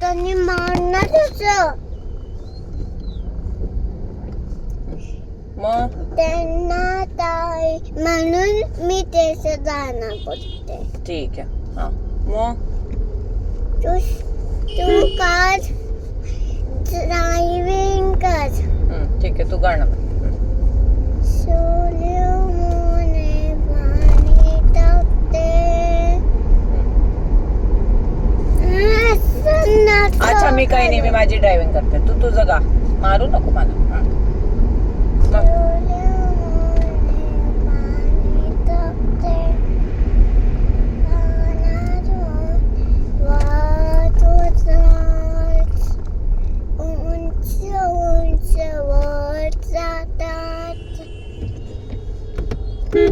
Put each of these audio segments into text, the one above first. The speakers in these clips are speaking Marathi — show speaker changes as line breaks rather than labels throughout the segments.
त्यांनी मारणारच.
मग
त्यांना ताई म्हणून मी त्याचं जाणार बोलते.
ठीक आहे. हा मग
तू तू कार ड्रायव्हिंग कर.
ठीक आहे, तू गाणं म्हण.
सूर्यमुने पाणी टाकते.
अच्छा, मी काही नाही, मी माझी ड्रायव्हिंग करते, तू तुझं गा, मारू नको मला.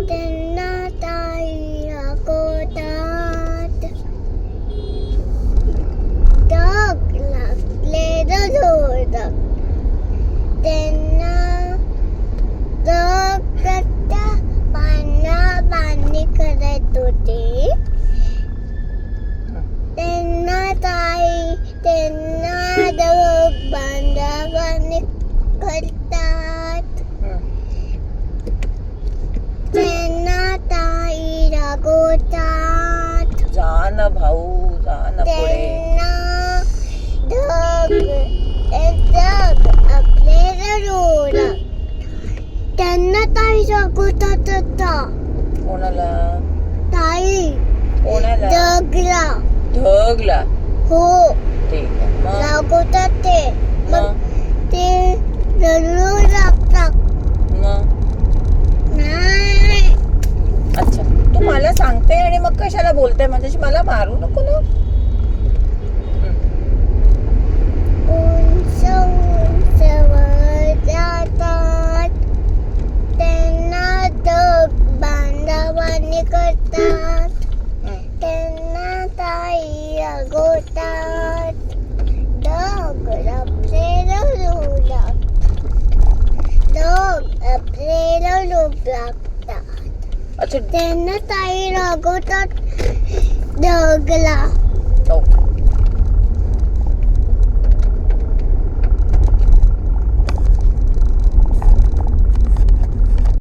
त्यांना ताई रागवतात. डाग लागले जोरात. त्यांना पाणी करत होते. त्यांना ताई त्यांना पाणी करतात. त्यांना ताई रागवतात.
जा ना भाऊ, जा ना पुढे.
आपल्याला रोडा. त्यांना ताई रागवतात.
कोणाला?
ताई
कोणाला? ढगला.
हो,
ठीक आहे. मग
रागवतात ते.
मग
ते रडू लागतात.
मग
नाही.
अच्छा, तू मला सांगते आणि मग कशाला बोलते माझ्याशी? मला मारू नको ना.
उंच उंच वर जातात. त्यांना बांधावानी करतात. त्यांना ताई रागवतात. ढग आपल्याला लागतात.
अच्छा,
त्यांना ताई रागवतात ढगला.